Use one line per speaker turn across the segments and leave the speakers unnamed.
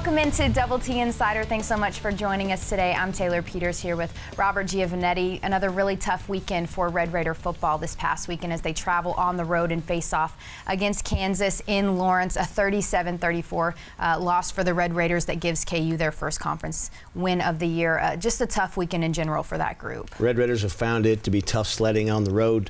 Welcome into Double T Insider. Thanks so much for joining us today. I'm Taylor Peters here with Robert Giovanetti. Another really tough weekend for Red Raider football this past weekend as they travel on the road and face off against Kansas in Lawrence. A 37-34 loss for the Red Raiders that gives KU their first conference win of the year. Just a tough weekend in general for that group.
Red Raiders have found it to be tough sledding on the road.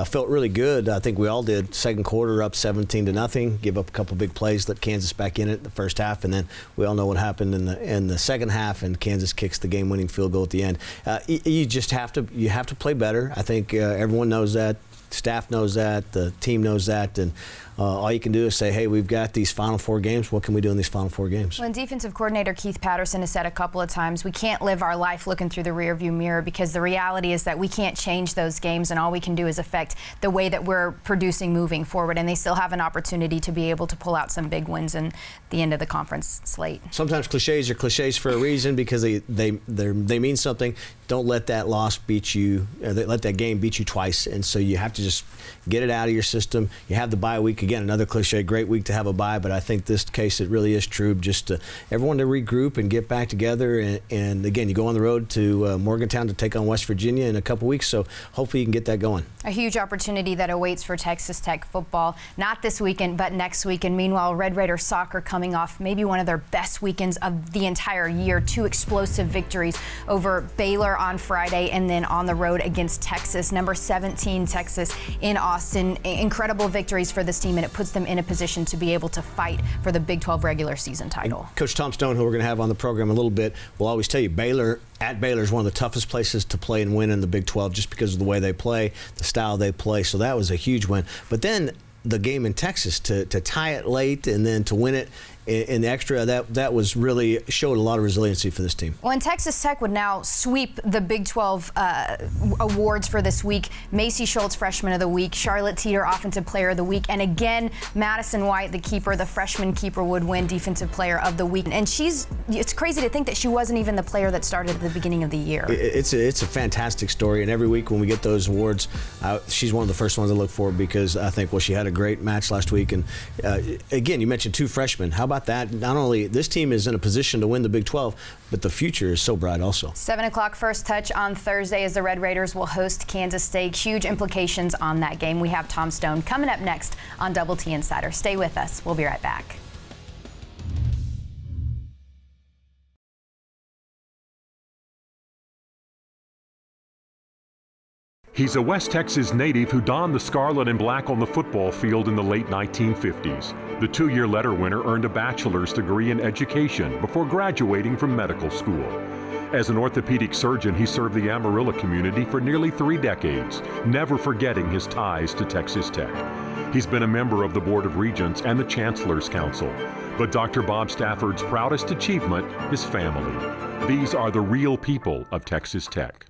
Felt really good. I think we all did. Second quarter up 17-0. Give up a couple big plays, let Kansas back in it the first half, and then we all know what happened in the second half. And Kansas kicks the game-winning field goal at the end. You just have to play better. I think everyone knows that. Staff knows that. The team knows that. And all you can do is say, hey, we've got these Final Four games. What can we do in these Final Four games?
Well, and defensive coordinator Keith Patterson has said a couple of times, we can't live our life looking through the rearview mirror, because the reality is that we can't change those games, and all we can do is affect the way that we're producing moving forward. And they still have an opportunity to be able to pull out some big wins in the end of the conference slate. Sometimes
cliches are cliches for a reason, because they mean something. Don't let that loss beat you. Let that game beat you twice. And so you have to just get it out of your system. You have the bye week. Again, another cliche, great week to have a bye, but I think this case it really is true. Just everyone to regroup and get back together. And again, you go on the road to Morgantown to take on West Virginia in a couple weeks, so hopefully you can get that going.
A huge opportunity that awaits for Texas Tech football, not this weekend, but next week. And meanwhile, Red Raider soccer coming off maybe one of their best weekends of the entire year. 2 explosive victories over Baylor on Friday, and then on the road against Texas, number 17 Texas in Austin. Incredible victories for this team, and it puts them in a position to be able to fight for the Big 12 regular season title.
And Coach Tom Stone, who we're going to have on the program in a little bit, will always tell you Baylor is one of the toughest places to play and win in the Big 12, just because of the way they play, the style they play. So that was a huge win. But then the game in Texas, to tie it late and then to win it in the extra, that was really showed a lot of resiliency for this team.
Well, and Texas Tech would now sweep the Big 12 awards for this week. Macy Schultz, Freshman of the Week. Charlotte Teeter, Offensive Player of the Week. And again, Madison White, the keeper, the freshman keeper, would win Defensive Player of the Week. And it's crazy to think that she wasn't even the player that started at the beginning of the year.
It's a fantastic story. And every week when we get those awards, she's one of the first ones I look for, because I think, well, she had a great match last week. And again, you mentioned 2 freshmen. How about that? Not only this team is in a position to win the Big 12, but the future is so bright also.
7 o'clock first touch on Thursday as the Red Raiders will host Kansas State. Huge implications on that game. We have Tom Stone coming up next on Double T Insider. Stay with us. We'll be right back.
He's a West Texas native who donned the scarlet and black on the football field in the late 1950s. The 2-year letter winner earned a bachelor's degree in education before graduating from medical school. As an orthopedic surgeon, he served the Amarillo community for nearly 3 decades, never forgetting his ties to Texas Tech. He's been a member of the Board of Regents and the Chancellor's Council. But Dr. Bob Stafford's proudest achievement is family. These are the real people of Texas Tech.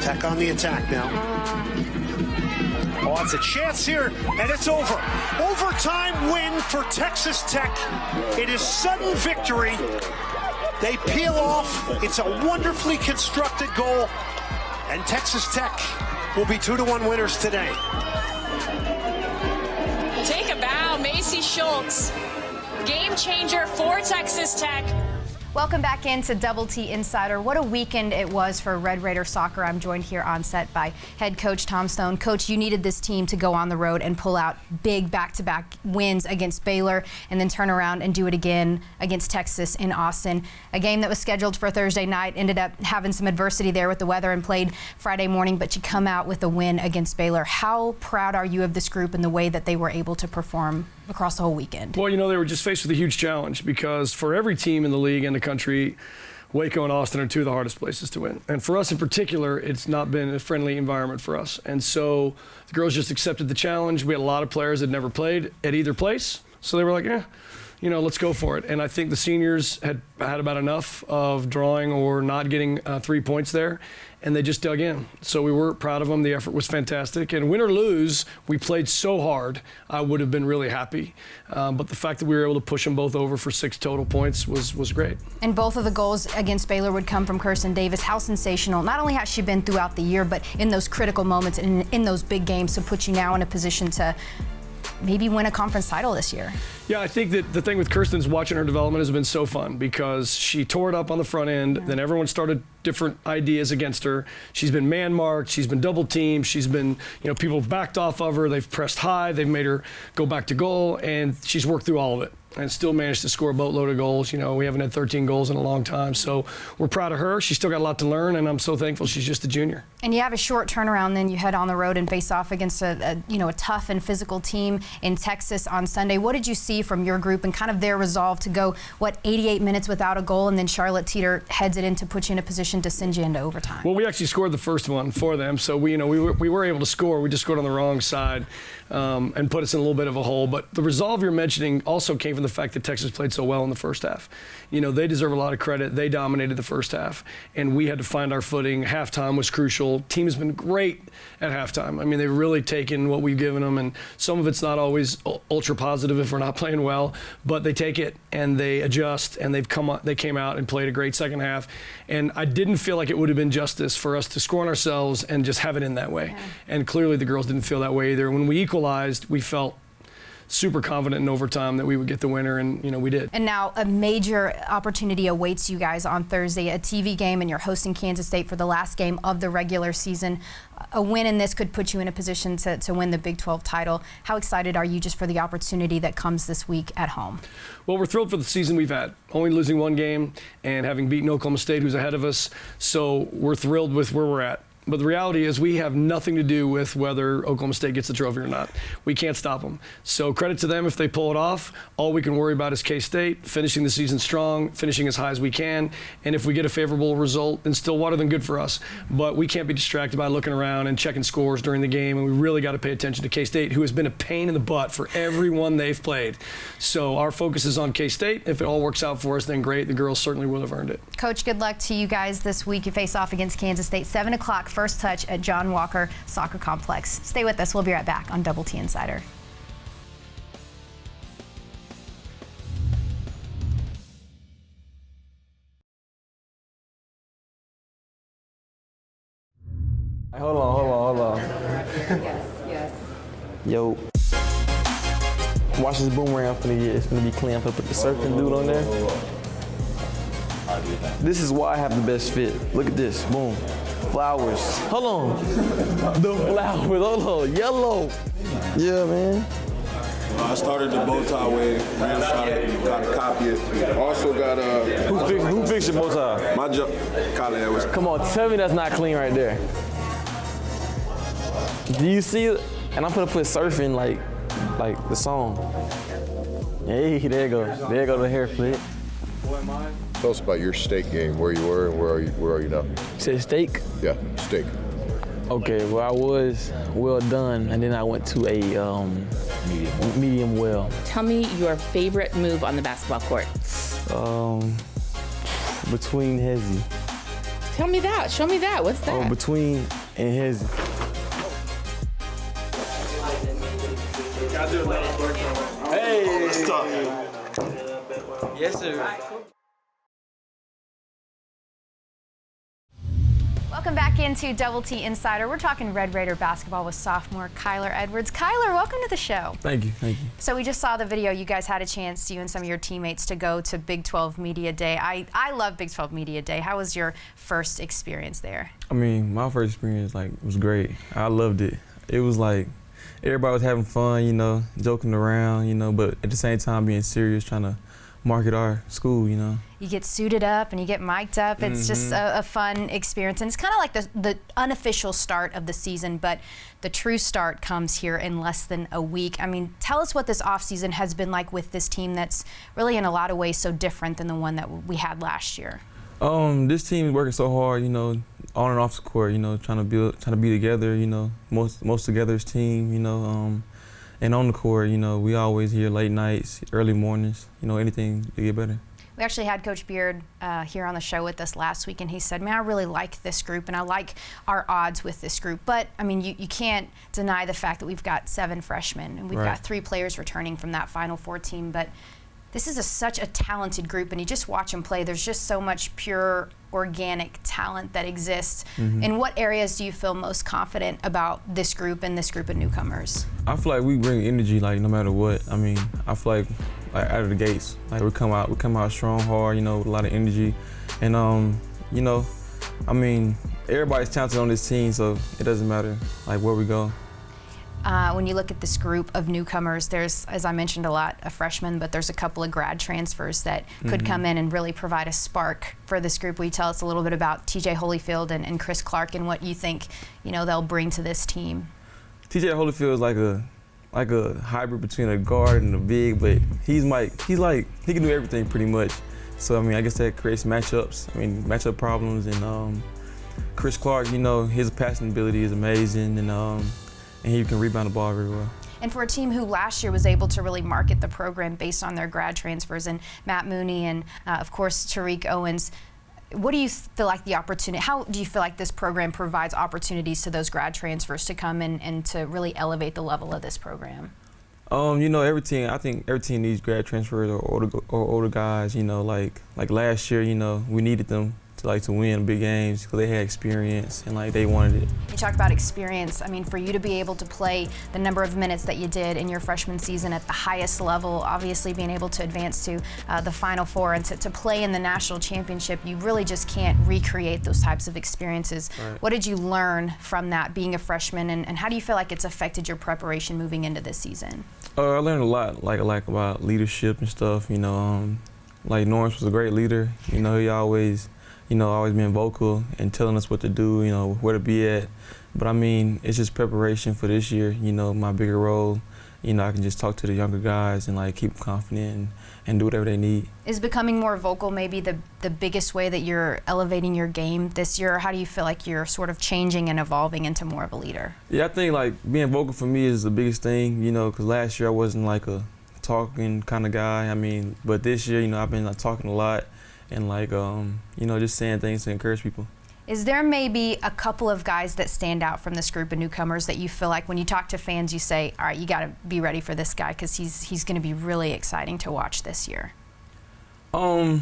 Tech on the attack now. Oh, it's a chance here, and it's over. Overtime win for Texas Tech. It is sudden victory. They peel off. It's a wonderfully constructed goal, and Texas Tech will be 2-1 winners today.
Take a bow, Macy Schultz. Game changer for Texas Tech.
Welcome back into Double T Insider. What a weekend it was for Red Raider soccer. I'm joined here on set by head coach Tom Stone. Coach, you needed this team to go on the road and pull out big back-to-back wins against Baylor, and then turn around and do it again against Texas in Austin. A game that was scheduled for Thursday night ended up having some adversity there with the weather and played Friday morning, but you come out with a win against Baylor. How proud are you of this group and the way that they were able to perform across the whole weekend?
Well, you know, they were just faced with a huge challenge, because for every team in the league and the country, Waco and Austin are 2 of the hardest places to win. And for us in particular, it's not been a friendly environment for us. And so the girls just accepted the challenge. We had a lot of players that never played at either place. So they were like, let's go for it. And I think the seniors had about enough of drawing or not getting 3 points there, and they just dug in. So we were proud of them. The effort was fantastic. And win or lose, we played so hard, I would have been really happy. But the fact that we were able to push them both over for 6 total points was great.
And both of the goals against Baylor would come from Kirsten Davis. How sensational. Not only has she been throughout the year, but in those critical moments and in those big games to put you now in a position to maybe win a conference title this year.
Yeah, I think that the thing with Kirsten's watching her development has been so fun because she tore it up on the front end. Then everyone started different ideas against her. She's been man-marked. She's been double-teamed. She's been, people have backed off of her. They've pressed high. They've made her go back to goal, and she's worked through all of it and still managed to score a boatload of goals. We haven't had 13 goals in a long time, so we're proud of her. She's still got a lot to learn, and I'm so thankful she's just a junior.
And you have a short turnaround, then you head on the road and face off against a tough and physical team in Texas on Sunday. What did you see from your group and kind of their resolve to go, 88 minutes without a goal, and then Charlotte Teeter heads it in to put you in a position to send you into overtime?
Well, we actually scored the first one for them, so we were able to score. We just scored on the wrong side and put us in a little bit of a hole. But the resolve you're mentioning also came from the fact that Texas played so well in the first half. They deserve a lot of credit. They dominated the first half, and we had to find our footing. Halftime was crucial. Team has been great at halftime. I mean, they've really taken what we've given them, and some of it's not always ultra positive if we're not playing well, but they take it and they adjust, and they came out and played a great second half. And I didn't feel like it would have been justice for us to score on ourselves and just have it in that way. Yeah. And clearly the girls didn't feel that way either. When we equalized, we felt super confident in overtime that we would get the winner, and we did.
And now a major opportunity awaits you guys on Thursday, a TV game, and you're hosting Kansas State for the last game of the regular season. A win in this could put you in a position to win the Big 12 title. How excited are you just for the opportunity that comes this week at home?
Well, we're thrilled for the season we've had, only losing one game and having beaten Oklahoma State, who's ahead of us. So we're thrilled with where we're at. But the reality is we have nothing to do with whether Oklahoma State gets the trophy or not. We can't stop them. So credit to them if they pull it off. All we can worry about is K-State, finishing the season strong, finishing as high as we can. And if we get a favorable result in Stillwater, then good for us. But we can't be distracted by looking around and checking scores during the game. And we really got to pay attention to K-State, who has been a pain in the butt for everyone they've played. So our focus is on K-State. If it all works out for us, then great. The girls certainly will have earned it.
Coach, good luck to you guys this week. You face off against Kansas State, 7 o'clock. First touch at John Walker Soccer Complex. Stay with us. We'll be right back on Double T Insider.
Hold on.
Yes.
Yo. Watch this boomerang for the year. It's gonna be clean. I'm gonna put the surfing dude on there. This is why I have the best fit. Look at this. Boom. Flowers. Hold on. The flowers. Hold on. Yellow. Yeah, man.
I started the bow tie way. Ran shot it. Got to copy it. Also got
Who fixed your bow tie?
my jump. Kylie Edwards.
Come on, tell me that's not clean right there. Do you see it? And I'm gonna put surfing like the song. Hey, there you go. There you go the hair flip.
Tell us about your steak game, where you were and where are you now?
You said steak?
Yeah, steak.
Okay, well I was well done, and then I went to a medium well.
Tell me your favorite move on the basketball court.
Between Hezzy.
Tell me that. Show me that. What's that?
Oh, between and Hezzy. Hey! Yes, sir.
Welcome back into Double T Insider. We're talking Red Raider basketball with sophomore Kyler Edwards. Kyler, welcome to the show.
Thank you.
So we just saw the video. You guys had a chance, you and some of your teammates, to go to Big 12 Media Day. I love Big 12 Media Day. How was your first experience there?
I mean, my first experience was great. I loved it. It was like everybody was having fun, joking around, but at the same time being serious, trying to market our school, You
get suited up and you get mic'd up. It's just a fun experience. And it's kind of like the unofficial start of the season, but the true start comes here in less than a week. I mean, tell us what this offseason has been like with this team that's really in a lot of ways so different than the one that we had last year.
This team is working so hard, on and off the court, trying to be together, most together as team, and on the court, we always hear late nights, early mornings, anything to get better.
We actually had Coach Beard here on the show with us last week, and he said, man, I really like this group, and I like our odds with this group. But, I mean, you can't deny the fact that we've got 7 freshmen, and we've got 3 players returning from that Final Four team. But This is such a talented group, and you just watch them play. There's just so much pure, organic talent that exists. In what areas do you feel most confident about this group and this group of newcomers?
I feel like we bring energy, like no matter what. I mean, I feel like out of the gates, like we come out strong, hard, with a lot of energy, and I mean, everybody's talented on this team, so it doesn't matter like where we go.
When you look at this group of newcomers, there's, as I mentioned, a lot of freshmen, but there's a couple of grad transfers that could come in and really provide a spark for this group. Will you tell us a little bit about TJ Holyfield and Chris Clark and what you think, they'll bring to this team?
TJ Holyfield is like a hybrid between a guard and a big, but he can do everything pretty much. So I mean, I guess that creates matchup problems, and Chris Clark, his passing ability is amazing, and he can rebound the ball very well.
And for a team who last year was able to really market the program based on their grad transfers and Matt Mooney and of course Tariq Owens, what do you feel like the opportunity? How do you feel like this program provides opportunities to those grad transfers to come in and to really elevate the level of this program?
Every team needs grad transfers or older guys. Like last year, we needed them to win big games because they had experience and they wanted it.
You talked about experience. I mean, for you to be able to play the number of minutes that you did in your freshman season at the highest level, obviously being able to advance to the Final Four and to play in the national championship, you really just can't recreate those types of experiences.
Right.
What did you learn from that being a freshman, and how do you feel like it's affected your preparation moving into this season?
I learned a lot, about leadership and stuff. Norris was a great leader. He always been vocal and telling us what to do, where to be at. But I mean, it's just preparation for this year, my bigger role. I can just talk to the younger guys and keep them confident and do whatever they need.
Is becoming more vocal maybe the biggest way that you're elevating your game this year? How do you feel like you're sort of changing and evolving into more of a leader?
Yeah, I think being vocal for me is the biggest thing, because last year I wasn't a talking kind of guy. I mean, but this year, I've been talking a lot and just saying things to encourage people.
Is there maybe a couple of guys that stand out from this group of newcomers that you feel like when you talk to fans you say, all right, you got to be ready for this guy because he's going to be really exciting to watch this year? You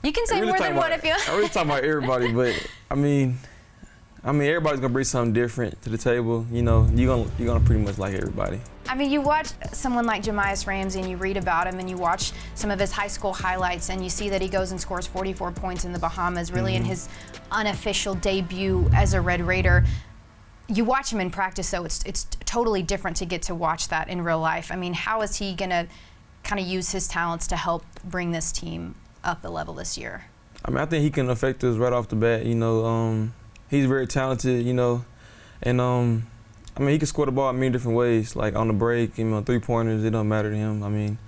can say more than one if you want.
I'm really talking about everybody, but I mean everybody's gonna bring something different to the table. You're gonna pretty much like everybody.
I mean, you watch someone like Jemias Ramsey and you read about him and you watch some of his high school highlights and you see that he goes and scores 44 points in the Bahamas, really in his unofficial debut as a Red Raider. You watch him in practice, though, it's totally different to get to watch that in real life. I mean, how is he gonna kind of use his talents to help bring this team up a level this year?
I mean, I think he can affect us right off the bat. He's very talented, and I mean, he can score the ball in many different ways, like on the break, three-pointers, it don't matter to him. I mean,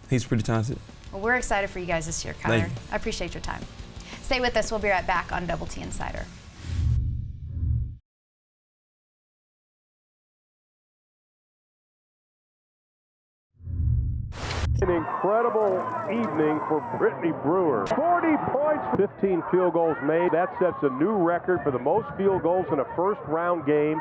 he's pretty talented.
Well, we're excited for you guys this year, Kyler. I appreciate your time. Stay with us. We'll be right back on Double T Insider.
An incredible evening for Brittany Brewer. 40 points, 15 field goals made. That sets a new record for the most field goals in a first-round game.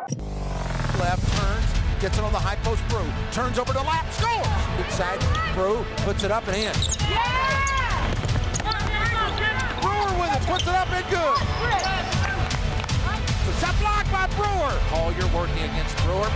Left, turns, gets it on the high post, Brew. Turns over to lap, scores! Inside, Brew puts it up and in. Yeah! Brewer with it, puts it up and good. The shot blocked by Brewer. Collier working against Brewer.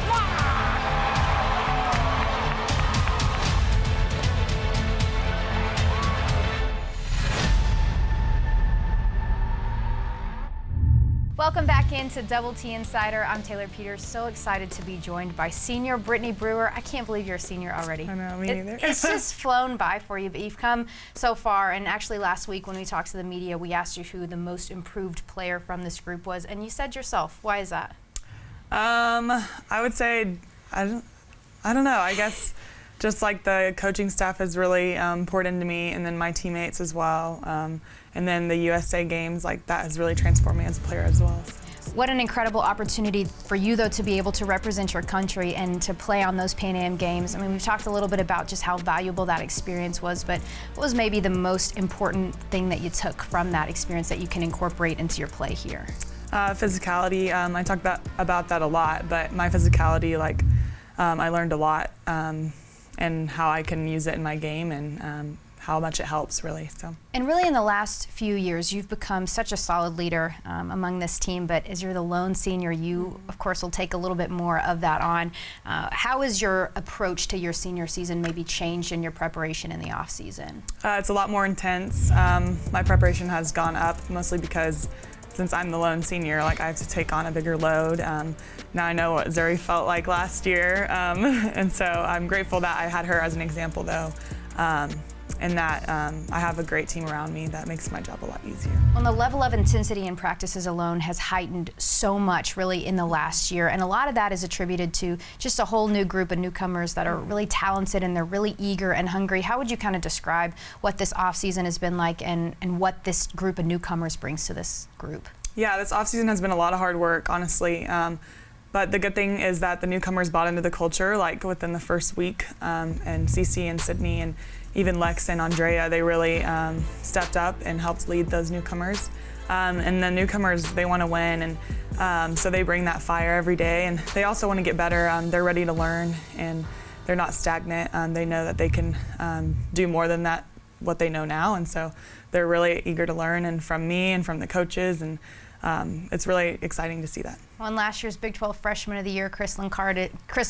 Welcome back into Double T Insider. I'm Taylor Peters. So excited to be joined by senior Brittany Brewer. I can't believe you're a senior already.
I know, me neither.
It's just flown by for you, but you've come so far. And actually last week when we talked to the media, we asked you who the most improved player from this group was, and you said yourself. Why is that?
I would say, I don't know. I guess just the coaching staff has really poured into me, and then my teammates as well. And then the USA games, that has really transformed me as a player as well.
What an incredible opportunity for you, though, to be able to represent your country and to play on those Pan Am games. I mean, we've talked a little bit about just how valuable that experience was, but what was maybe the most important thing that you took from that experience that you can incorporate into your play here?
Physicality. I talk about that a lot, but my physicality, I learned a lot. And and how I can use it in my game, and how much it helps, really. So.
And really, in the last few years, you've become such a solid leader among this team, but as you're the lone senior, you, of course, will take a little bit more of that on. How has your approach to your senior season maybe changed in your preparation in the off season?
It's a lot more intense. My preparation has gone up, mostly because since I'm the lone senior, like, I have to take on a bigger load. Now I know what Zuri felt like last year, and so I'm grateful that I had her as an example, though. And that I have a great team around me that makes my job a lot easier.
Well, the level of intensity in practices alone has heightened so much really in the last year, and a lot of that is attributed to just a whole new group of newcomers that are really talented and they're really eager and hungry. How would you kind of describe what this offseason has been like and what this group of newcomers brings to this group?
Yeah, this offseason has been a lot of hard work, honestly. But the good thing is that the newcomers bought into the culture like within the first week, and Cece and Sydney and even Lex and Andrea, they really stepped up and helped lead those newcomers. And the newcomers, they want to win, and so they bring that fire every day, and they also want to get better. They're ready to learn, and they're not stagnant. They know that they can do more than that, what they know now, and so they're really eager to learn, and from me and from the coaches, and it's really exciting to see that.
Well, and last year's Big 12 Freshman of the Year, Kristlyn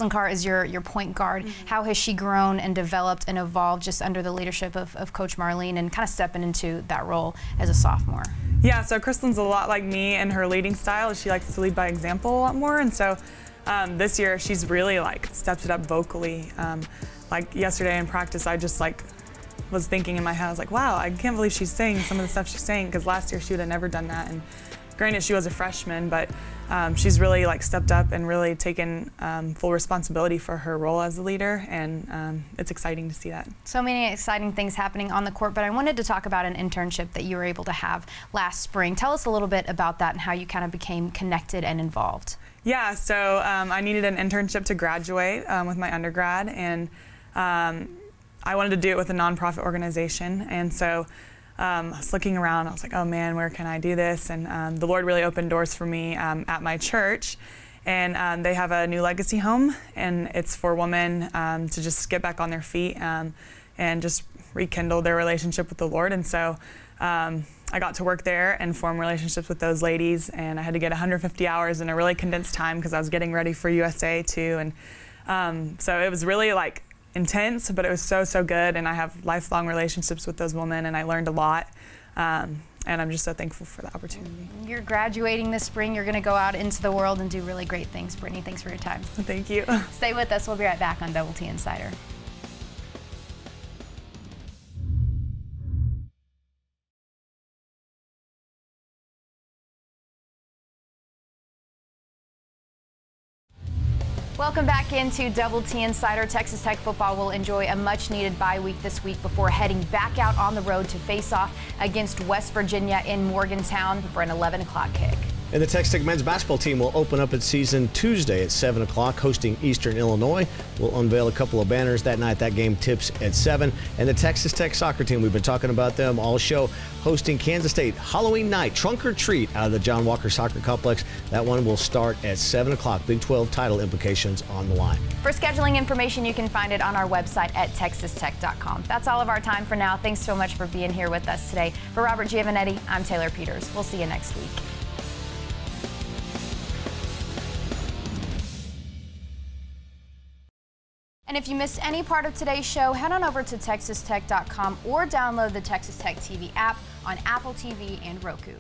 Carr is your point guard. Mm-hmm. How has she grown and developed and evolved just under the leadership of Coach Marlene and kind of stepping into that role as a sophomore?
Yeah, so Kristlyn's a lot like me in her leading style. She likes to lead by example a lot more, and so this year she's really like stepped it up vocally. Like yesterday in practice, I just like was thinking in my head, I was like, wow, I can't believe she's saying some of the stuff she's saying, because last year she would have never done that. And granted, she was a freshman, but she's really like stepped up and really taken full responsibility for her role as a leader, and it's exciting to see that.
So many exciting things happening on the court, but I wanted to talk about an internship that you were able to have last spring. Tell us a little bit about that and how you kind of became connected and involved.
Yeah, so I needed an internship to graduate with my undergrad, and I wanted to do it with a nonprofit organization, and so I was looking around. I was like, oh man, where can I do this? And the Lord really opened doors for me at my church. And they have a new legacy home, and it's for women to just get back on their feet and just rekindle their relationship with the Lord. And so I got to work there and form relationships with those ladies, and I had to get 150 hours in a really condensed time because I was getting ready for USA too. And so it was really like intense, but it was so good, and I have lifelong relationships with those women, and I learned a lot, and I'm just so thankful for the opportunity.
You're graduating this spring. You're going to go out into the world and do really great things. Brittany, thanks for your time.
Thank you.
Stay with us. We'll be right back on Double T Insider. Welcome back into Double T Insider. Texas Tech football will enjoy a much-needed bye week this week before heading back out on the road to face off against West Virginia in Morgantown for an 11 o'clock kick.
And the Texas Tech men's basketball team will open up its season Tuesday at 7 o'clock, hosting Eastern Illinois. We'll unveil a couple of banners that night. That game tips at 7. And the Texas Tech soccer team, we've been talking about them all show, hosting Kansas State Halloween night, trunk or treat out of the John Walker Soccer Complex. That one will start at 7 o'clock. Big 12 title implications on the line.
For scheduling information, you can find it on our website at texastech.com. That's all of our time for now. Thanks so much for being here with us today. For Robert Giovanetti, I'm Taylor Peters. We'll see you next week. And if you missed any part of today's show, head on over to texastech.com or download the Texas Tech TV app on Apple TV and Roku.